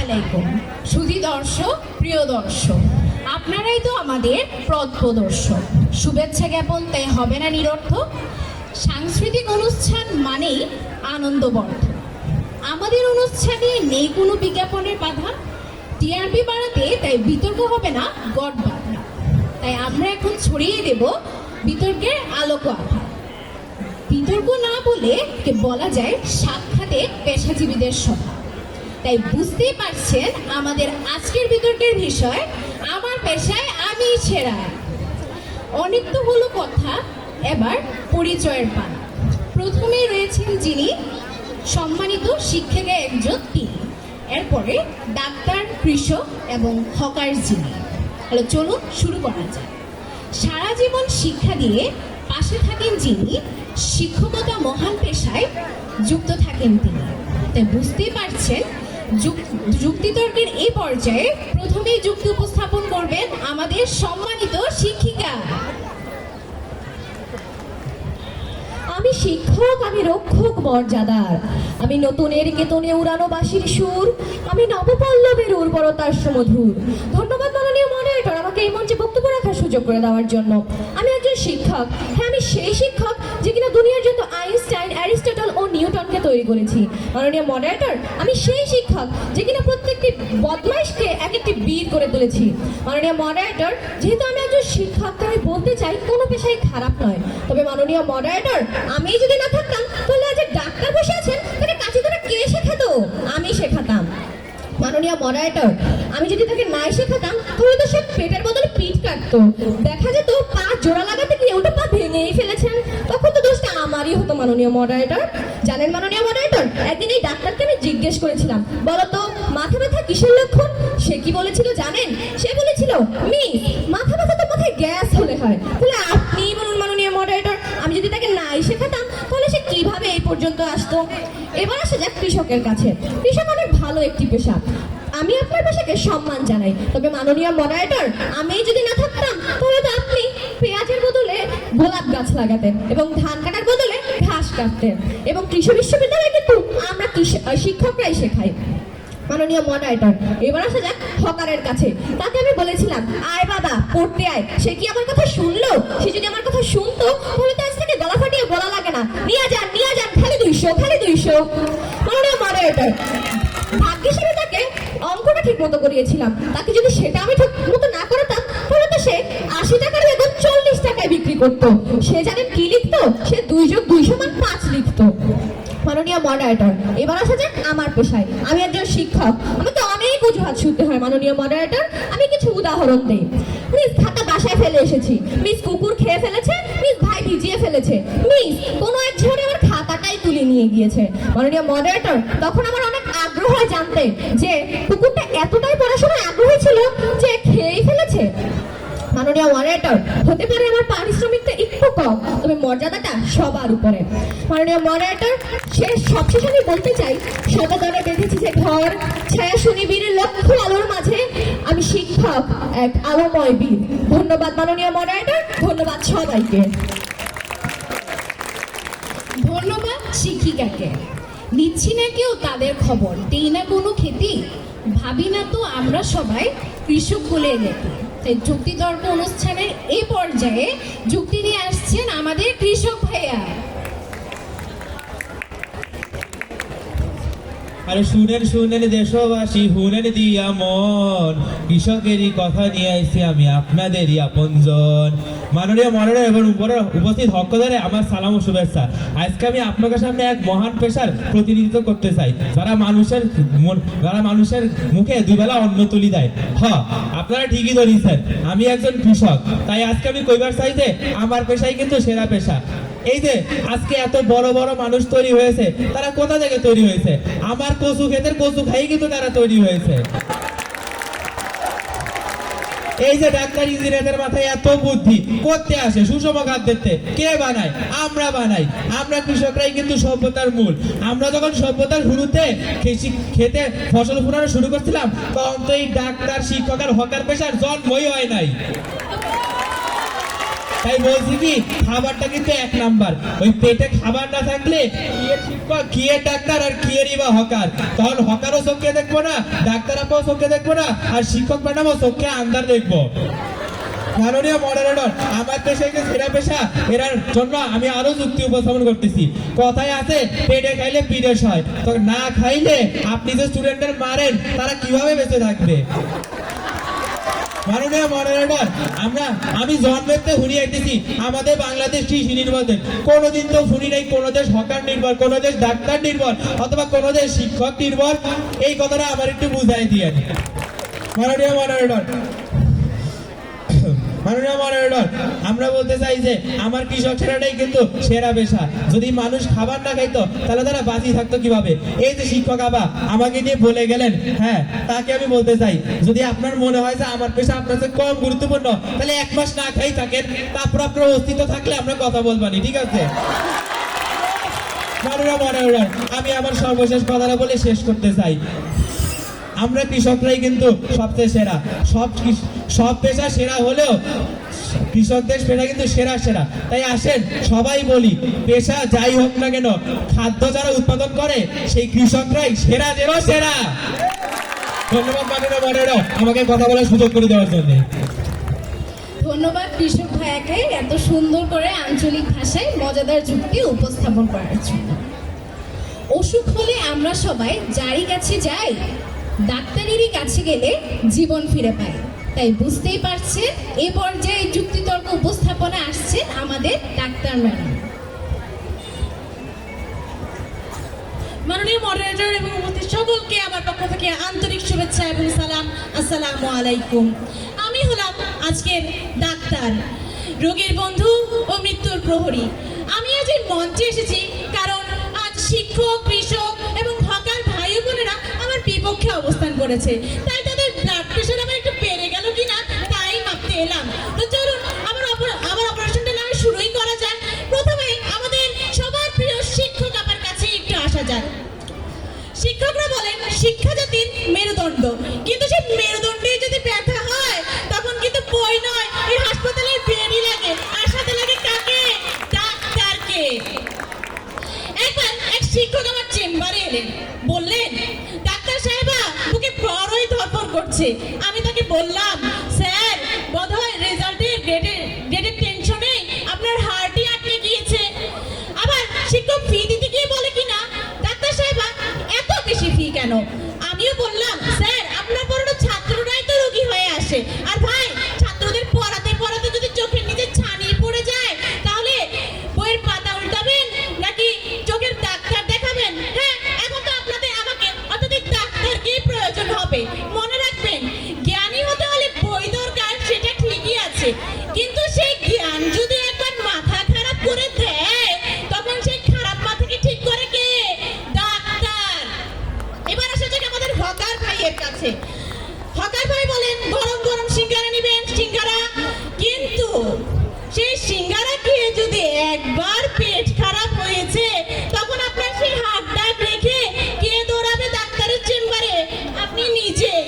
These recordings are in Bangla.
আলাইকুম সুধী দর্শক, প্রিয় দর্শক, আপনারাই তো আমাদের পথ প্রদর্শক। শুভেচ্ছা জ্ঞাপন তাই হবে না নিরর্থক। সাংস্কৃতিক অনুষ্ঠান মানেই আনন্দবর্ধক। আমাদের অনুষ্ঠানে নেই কোনো বিজ্ঞাপনের বাধা। টিআরপি বাড়াতে তাই বিতর্ক হবে না গড় বাধা। তাই আমরা এখন ছড়িয়ে দেব বিতর্কের আলোক আভা। বিতর্ক না বলে বলা যায় সাক্ষাতে পেশাজীবীদের সভা। তাই বুঝতেই পারছেন আমাদের আজকের বিতর্কের বিষয়, আমার পেশায় আমি সেরা। অনেক তো হলো কথা, এবার পরিচয়ের পালা। প্রথমেই রয়েছেন যিনি, সম্মানিত শিক্ষিকা একজন তিনি। এরপরে ডাক্তার, কৃষক এবং হকার যিনি। তাহলে চলুন শুরু করা যাক। সারা জীবন শিক্ষা দিয়ে পাশে থাকেন যিনি, শিক্ষকতা মহান পেশায় যুক্ত থাকেন তিনি। তাই বুঝতেই পারছেন যুক্তিতর্কের এই পর্যায়ে প্রথমেই যুক্তি উপস্থাপন করবেন আমাদের সম্মানিত শিক্ষিকা। আমি শিক্ষক, আমি রক্ষক মর্যাদার, আমি নতুনের কেতনে উড়ানো বাঁশির সুর, আমি নবপল্লবের উর্বরতার সুমধুর। ধন্যবাদ মাননীয় মডারেটর আমাকে এই মঞ্চে বক্তব্য রাখার সুযোগ করে দেওয়ার জন্য। আমি একজন শিক্ষক, হ্যাঁ আমি সেই শিক্ষক যে কিনা দুনিয়ার জন্য আইনস্টাইন, অ্যারিস্টটল ও নিউটনকে তৈরি করেছি। মাননীয় মডারেটর আমি সেই শিক্ষক যে কিনা প্রত্যেকটি বদমাইশকে এক একটি বীর করে তুলেছি। মাননীয় মডারেটর যেহেতু আমি একজন শিক্ষক, তাই আমি বলতে চাই কোনো পেশাই খারাপ নয়। তবে মাননীয় মডারেটর আমি যদি না থাকতাম তাহলে আজ ডাক্তার বসে আছেন, তাকে কাছে ধরে কে শেখাতো? আমি শেখাতাম। মাননীয় মডারেটর আমি যদি তাকে নাই শেখাতাম তাহলে তো সে পেটের বদলে পিঠ কাটতো। দেখা যেত পা জোড়া লাগাতে গিয়ে ওটা পা ভেঙেই ফেলেছেন, তখন তো দোষটা আমারই হতো। মাননীয় মডারেটর জানেন মাননীয় মডারেটর, একদিন এই ডাক্তারকে আমি জিজ্ঞেস করেছিলাম, বলতো মাথা ব্যথা কিসের লক্ষণ? সে কি বলেছিল জানেন? সে বলেছিল, মিস মাথা ব্যথা তো মাথায় গ্যাস হলে হয়। তাহলে আপনিই বলুন মাননীয় মডারেটর, আমি যদি তাকে নাই শেখাতাম তাহলে সে কিভাবে এই পর্যন্ত আসতো? এবার আসা যাক কৃষকের কাছে। কৃষক অনেক ভালো একটি পেশা, আমি আপনার পেশাকে সম্মান জানাই। তবে মাননীয় মডারেটর আমি যদি না থাকতাম তাহলে তো আপনি পেঁয়াজের বদলে গোলাপ গাছ লাগাতেন এবং ধান কাটার বদলে ঘাস কাটতেন। এবং কৃষি বিশ্ববিদ্যালয়ে কিন্তু আমরা শিক্ষকরাই শেখাই। মাননীয় মডারেটর এবার আসা যাক হকারের কাছে। তাকে আমি বলেছিলাম, আয় বাবা পড়তে আয়। সে কি আমার কথা শুনলো? সে যদি আমার কথা শুনতো তাহলে তো আজ থেকে গলা ফাটিয়ে বলা লাগে না, নিয়ে যান নিয়ে যান, খালি 200 খালি 200। মাননীয় মডারেটর ভাগ্যের সাথে তাকে অঙ্কটা ঠিক মতো করিয়েছিলাম। তাকে যদি সেটা আমি ঠিক মতো না করাতাম তাহলে তো সে 80 টাকার বেগুন 40 টাকায় বিক্রি করতো। সে জানেন কি লিখতো? সে 2 যোগ 2 সমান 5 লিখতো। মাননীয় মডারেটর এবার আসা যাক আমার পেশায়। আমি একজন শিক্ষক, আমাকে অনেক অজুহাত শুনতে হয়। মাননীয় মডারেটর আমি কিছু উদাহরণ দিই। মিস খাতা বাসায় ফেলে এসেছি, মিস কুকুর খেয়ে ফেলেছে, মিস ভাই ভিজিয়ে ফেলেছে, মিস কোনো এক ঝড়ে আমার খাতাটাই তুলে নিয়ে গিয়েছে। মাননীয় মডারেটর তখন আমার অনেক আগ্রহ হয় জানতে যে কুকুরটা এতটাই পড়াশোনায় আগ্রহী ছিল যে খেয়েই ফেলেছে। মাননীয় মডারেটর হতে পারে আমার পারিশ্রমিকটা একটু কম, তবে মর্যাদাটা সবার উপরে। মাননীয় মডারেটর সবশেষে আমি বলতে চাই, সততারে বেঁধেছি যে ঘর, ছায়া সুনিবিড়ের লক্ষ আলোর মাঝে আমি শিক্ষক এক আলোময় বীর। ধন্যবাদ মাননীয় মডারেটর, ধন্যবাদ সবাইকে। ধন্যবাদ শিক্ষিকাকে। নিচ্ছি না কেউ তাদের খবর, দেই না কোনো খ্যাতি, ভাবি না তো আমরা সবাই কৃষক বলে নেতি। তাই যুক্তিতর্ক অনুষ্ঠানের এই পর্যায়ে যুক্তি নিয়ে আসছেন আমাদের কৃষক ভাইয়া। আরে শুনেন শুনেন দেশবাসী, হুনেন দিয়া মন, কৃষকেরই কথা নিয়ে আইছি আমি আপনাদেরই আপনজন। মাননীয় মডারেটর এবং উপস্থিত হকদারে আমার সালাম ও শুভেচ্ছা। আজকে আমি আপনাদের সামনে এক মহান পেশার প্রতিনিধিত্ব করতে চাই, যারা মানুষের মুখে দুবেলা অন্ন তুলি দেয়। আপনারা ঠিকই ধরেছেন, আমি একজন কৃষক। তাই আজকে আমি কইবার চাই যে আমার পেশাই কিন্তু সেরা পেশা। এই যে আজকে এত বড় বড় মানুষ তৈরি হয়েছে, তারা কোথা থেকে তৈরি হয়েছে? আমার কচু ক্ষেতের কচু খাই কিন্তু তারা তৈরি হয়েছে। এই যে ডাক্তার ইঞ্জিনিয়ারদের মাথায় এত বুদ্ধি করতে আসে, সুষম খাদ্যের কে বানায়? আমরা বানাই। আমরা কৃষকরাই কিন্তু সভ্যতার মূল। আমরা যখন সভ্যতার শুরুতে খেতে ফসল ফলানো শুরু করছিলাম, তখন তো এই ডাক্তার, শিক্ষক আর হকার পেশার জন্মই হয় নাই। তাই বলছি কি খাবারটা কিন্তু 1 নাম্বার। ওই পেটে খাবার না থাকলে কি এর শিক্ষক, কি এর ডাক্তার, আর কি এরই বা হকার। তখন হকারও চোখে দেখবো না, ডাক্তার আপাও চোখে দেখবো না, আর শিক্ষক ম্যাডামও চোখে আন্দার দেখবো। মাননীয় মডারেটর, আমার পেশা যে সেরা পেশা, এর জন্য আমি আরো যুক্তি উপস্থাপন করতেছি। কথায় আছে পেটে খাইলে পিরেশ হয়, তো না খাইলে আপনি যে স্টুডেন্টের মারেন তারা কিভাবে বেঁচে থাকবে? মাননীয় মডারেটর, আমি জন্মেতে শুনি আইতেছি আমাদের বাংলাদেশ কৃষি নির্ভর দেশ। কোনোদিন তো শুনি নাই কোনো দেশ হকার নির্ভর, কোনো দেশ ডাক্তার নির্ভর, অথবা কোনো দেশ শিক্ষক নির্ভর। এই কথাটা আমার একটু বুঝাই দিয়ে। মাননীয় মডারেটর, আমরা বলতে চাই যে আমার কৃষক সেরাটাই কিন্তু সেরা পেশা। যদি মানুষ খাবার না খাইতো তাহলে তারা বাঁচিয়ে থাকতো কিভাবে? এই যে শিক্ষক আবা আমাকে নিয়ে বলে গেলেন, হ্যাঁ তাকে আমি বলতে চাই, যদি আপনার মনে হয় যে আমার পেশা আপনার কাছে কম গুরুত্বপূর্ণ, তাহলে 1 মাস না খাই থাকেন, তারপর আপনার অস্তিত্ব থাকলে আমরা কথা বলবানি, ঠিক আছে? আমি আমার সর্বশেষ কথাটা বলে শেষ করতে চাই। আমরা কৃষকরাই কিন্তু সবচেয়ে সেরা। সব পেশা সেরা হলেও কৃষকদের পেশা কিন্তু সেরা। তাই আসেন সবাই বলি, পেশা যাই হোক না কেন, খাদ্য যারা উৎপাদন করে সেই কৃষকরাই সেরা। ধন্যবাদ মাননীয় মডারেটর আমাকে কথা বলার সুযোগ করে দেওয়ার জন্য। ধন্যবাদ কৃষক ভাইয়াকে এত সুন্দর করে আঞ্চলিক ভাষায় মজাদার যুক্তি উপস্থাপন করার জন্য। অসুখ হলে আমরা সবাই যারই কাছে যাই, ডাক্তারেরই কাছে গেলে জীবন ফিরে পাই। তাই বুঝতেই পারছেন এ পর্যায়ে যুক্তিতর্ক উপস্থাপনা আসছে আমাদের ডাক্তার ম্যাডাম। মাননীয় মডারেটর এবং উপস্থিত সকলকে আমার পক্ষ থেকে আন্তরিক শুভেচ্ছা এবং সালাম। আসসালামু আলাইকুম। আমি হলাম আজকের ডাক্তার, রোগীর বন্ধু ও মৃত্যুর প্রহরী। আমি আজ এই মঞ্চে এসেছি কারণ আজ শিক্ষক, কৃষক এবং হকার ভাই বোনেরা আমার বিপক্ষে অবস্থান করেছে। তাই তাদের ব্লাড প্রেশার আমার একটু বেড়ে গেল কিনা তাই মাপতে এলাম। তো চলুন আমার অপারেশনটা নামে শুরুই করা যাক। প্রথমে আমাদের সবার প্রিয় শিক্ষক আমার কাছে একটু আসা যাক। শিক্ষকরা বলেন শিক্ষা জাতির মেরুদণ্ড, কিন্তু সেই মেরুদণ্ডে যদি ব্যথা হয় তখন কিন্তু বই নয়, এই হাসপাতালের বেডই লাগে। আর সাথে লাগে কাকে? ডাক্তারকে। একবার এক শিক্ষক আমার চেম্বারে এলেন, বললেন ডাক্তার সাহেবা বুকে বড়ই ধরপড় করছে। আমি তাকে বললাম, স্যার বোধহয় রেজাল্টের গ্রেডের টেনশনে আপনার হার্টই আটকে গিয়েছে। আবার শিক্ষক ফি দিতে গিয়ে বলে কিনা, ডাক্তার সাহেবা এত বেশি ফি কেন? আমিও বললাম, স্যার আপনার পড়ানো ছাত্ররাই তো রোগী হয়ে আসে। আর ভাই ছাত্রদের পড়াতে পড়াতে যদি চোখের নিচে ছানি পড়ে যায় তাহলে বইয়ের পাতা উল্টাবেন নাকি চোখের ডাক্তার দেখাবেন? হ্যাঁ, এখন তো আমাকে অর্থাৎ ডাক্তারকেই প্রয়োজন হবে। মনে রাখবেন, জ্ঞানী হতে হলে বই দরকার, সেটা ঠিকই আছে, কিন্তু সেই জ্ঞান যদি একবার মাথা খারাপ করে দেয় তখন সেই খারাপ মাথাকে ঠিক করে কে? ডাক্তার। এবার আসা যাক আমাদের হকার ভাইয়ের কাছে। হকার ভাই বলেন গরম গরম সিঙ্গারা নেবেন, সিঙ্গারা। কিন্তু সেই সিঙ্গারা খেয়ে যদি একবার পেট খারাপ হয়েছে তখন আপনার সেই হাত ডাক রেখে কে দৌড়াবে ডাক্তারের চেম্বারে? আপনি নিজেই।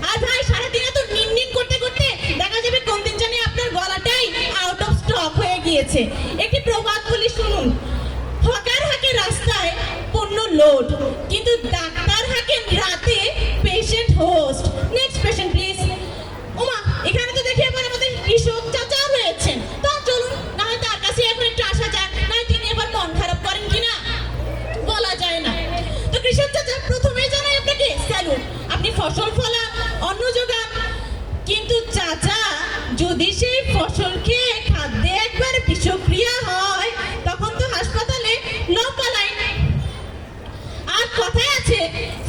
আর ভাই সারাদিন এত নিন করতে করতে দেখা যাবে কোন দিন জানি আপনার গলাটাই আউট অফ স্টক হয়ে গিয়েছে। একটি প্রবাদ বলি শুনুন, হকার হাঁকে রাস্তায় পণ্য লোড, কিন্তু ডাক্তার হাঁকেন রাতে patient host. Next patient please. ওমা, এখানে তো দেখি এবার আমাদের কৃষক চাচা রয়েছেন। তো চলুন না হয় তার কাছে এখন একটু আসা যাক, না তিনি এবার মন খারাপ করেন কিনা বলা যায় না। তো কৃষক চাচা, প্রথমেই জানাই আপনাকে স্যালুট। আপনি ফসল ফলান, অন্ন যোগান, কিন্তু চাচা যদি সেই ফসল খেয়ে খাদ্যে একবার বিষক্রিয়া হয় তখন তো হাসপাতালে লম্বা লাইন। আর কথায় আছে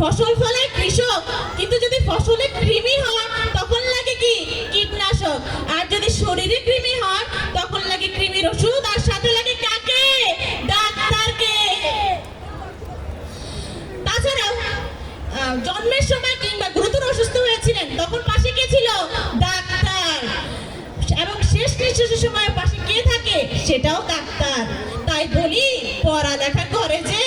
ফসল ফলায় কৃষক, কিন্তু যদি ফসলে কৃমি হয় তখন লাগে কি? কীটনাশক। আর যদি শরীরে কৃমি হয় তখন লাগে কৃমির ওষুধ, আর সাথে লাগে কাকে? ডাক্তারকে। তাছাড়াও জন্মের সময় কিংবা গুরুতর অসুস্থ হয়েছিলেন তখন পাশে কে ছিল? ডাক্তার। এবং শেষ নিঃশ্বাসের সময় পাশে কে থাকে? সেটাও ডাক্তার। তাই বলি পড়ালেখা করে যে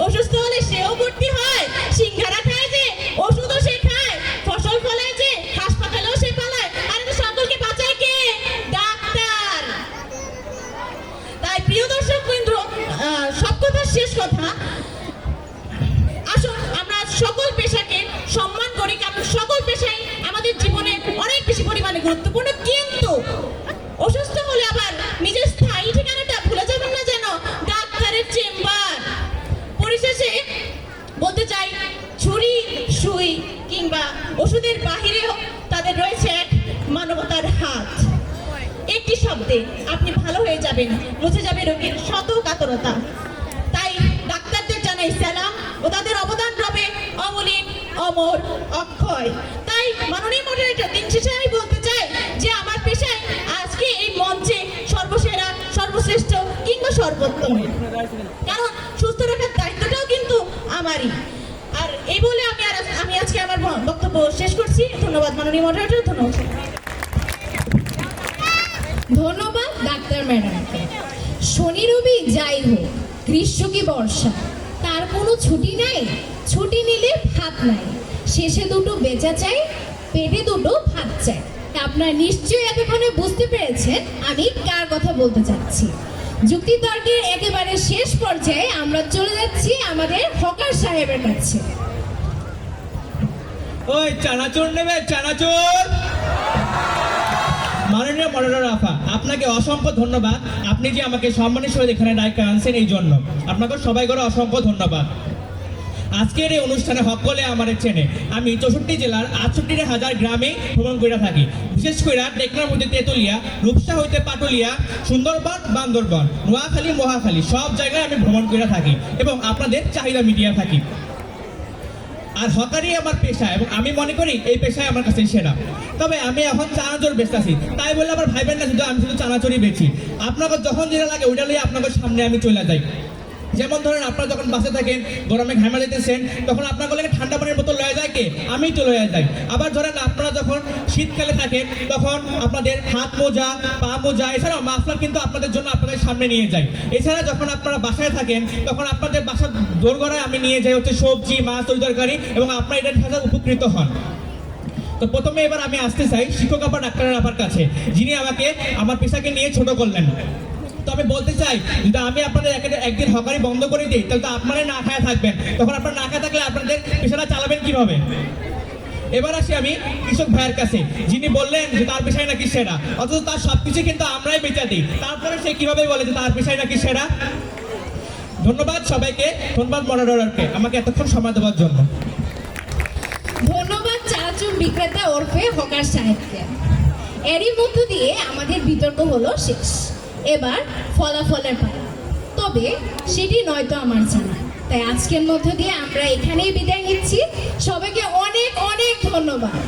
অসুস্থ হলে সেও ভর্তি হয়, সিঙ্গারা খায় যে ওষুধও সে খায়, ফসল ফলায় যে হাসপাতালেও সে পালায়, আর সকলকে বাঁচায় কে? ডাক্তার। গুরুত্বপূর্ণ, কিন্তু অসুস্থ হলে আবার নিজের স্থায়ী ঠিকানাটা ভুলে যাবেন না যেন, ডাক্তারের চেম্বার। পরিশেষে বলতে চাই, ছুরি, সুই কিংবা ওষুধের বাহিরেও তাদের রয়েছে এক মানবতার হাত। একটি শব্দে আপনি ভালো হয়ে যাবেন, মুছে যাবে রোগীর শত কাতরতা। তাই ডাক্তারদের জানাই সালাম, ও তাদের অবদান রবে অমলিন, অমর, অক্ষয়। তাই মাননীয় মডারেটর, দিন শেষে আমি বলতে চাই যে আমার পেশায় আজকে এই মঞ্চে সর্বসেরা, সর্বশ্রেষ্ঠ কিংবা সর্বোত্তম, কারণ সুস্থ রাখার দায়িত্বটাও কিন্তু আমারই। আর এই বলে আমি আজকে আমার বক্তব্য শেষ করছি। ধন্যবাদ মাননীয় মডারেটর, ধন্যবাদ। ধন্যবাদ ডাক্তার ম্যাডামকে। শনি রবি যাই হোক, গ্রীষ্ম কি বর্ষা, তার কোনো ছুটি নাই। ছুটি নিলে ভাত নাই, শেষে দুটো বেচা চাই, পেটে দুটো ভাত চাই। আপনারা নিশ্চয়ই এতক্ষণে বুঝতে পেরেছেন আমি কার কথা বলতে চাচ্ছি। যুক্তিতর্কের একেবারে শেষ পর্যায়ে আমরা চলে যাচ্ছি আমাদের হকার সাহেবের কাছে। ওই চানাচুর নেবে, চানাচুর। মাননীয় মডারেটর আফা, আপনাকে অসংখ্য ধন্যবাদ। আপনি যে আমাকে সম্মানের সহিত এখানে ডাইকা আনছেন, এই জন্য আপনাকে সবাই করে অসংখ্য ধন্যবাদ। আজকের এই অনুষ্ঠানে সকলে আমার চেনে। আমি 64 জেলার 68,000 গ্রামে ভ্রমণ করে থাকি। বিশেষ করে টেকনার মধ্যে তেতুলিয়া, রূপসা হইতে পাটুলিয়া, সুন্দরবন, বান্দরবন, নোয়াখালী, মহাখালী সব জায়গায় আমি ভ্রমণ করে থাকি এবং আপনাদের চাহিদা মিটিয়ে থাকি। আর হকারই আমার পেশা এবং আমি মনে করি এই পেশায় আমার কাছে সেরা। তবে আমি এখন চানাচুর বেচতেছি, তাই বলে আমার ভাইবেন না শুধু আমি শুধু চানাচুরই বেচি। আপনাকে যখন যেটা লাগে ওইটা নিয়ে আপনাদের সামনে আমি চলে যাই। যেমন ধরেন, আপনারা যখন বাসে থাকেন, গরমে ঘামা যেতেছেন, তখন আপনার লাগে ঠান্ডা পানির বোতল লয়ে যায় কে? আমি তো লয়ে যাই। আবার ধরেন আপনারা যখন শীতকালে থাকেন, তখন আপনাদের হাত মোজা, পা মোজা, এছাড়াও মাফলার কিন্তু আপনাদের জন্য আপনাদের সামনে নিয়ে যাই। এছাড়া যখন আপনারা বাসায় থাকেন, তখন আপনাদের বাসার দোরগোড়ায় আমি নিয়ে যাই হচ্ছে সবজি, মাছ, তরকারি, এবং আপনারা এটা খেতে উপকৃত হন। তো প্রথমে এবার আমি আসতে চাই শিক্ষক আপা ডাক্তারের আপার কাছে, যিনি আমাকে আমার পেশাকে নিয়ে ছোট করলেন। তো আমি বলতে চাই, যদি আমি আপনাদের একদিন হকারি বন্ধ করে দিই, তাহলে তো আপনারাই না খায় থাকবেন। তখন আপনারা না খায় থাকলে আপনাদের পেশাটা চালাবেন কিভাবে? এবার আসি আমি কৃষক ভাইয়ের কাছে, যিনি বললেন যে তার পেশায় নাকি সেরা, অথচ তার সবকিছু কিন্তু আমরাই বেচা দিই। তারপরে সে কিভাবে বলে যে তার পেশায় নাকি সেরা? ধন্যবাদ সবাইকে, ধন্যবাদ মডারেটরকে আমাকে এতক্ষণ সময় দেওয়ার জন্য। ধন্যবাদ চানাচুর বিক্রেতা ওরফে হকার সাহেবকে। এরই মধ্য দিয়ে আমাদের বিতর্ক হলো শেষ। এবার ফলাফলের পালা, তবে সেটি নয়তো আমার জানা। তাই আজকের মধ্য দিয়ে আমরা এখানেই বিদায় নিচ্ছি। সবাইকে অনেক অনেক ধন্যবাদ।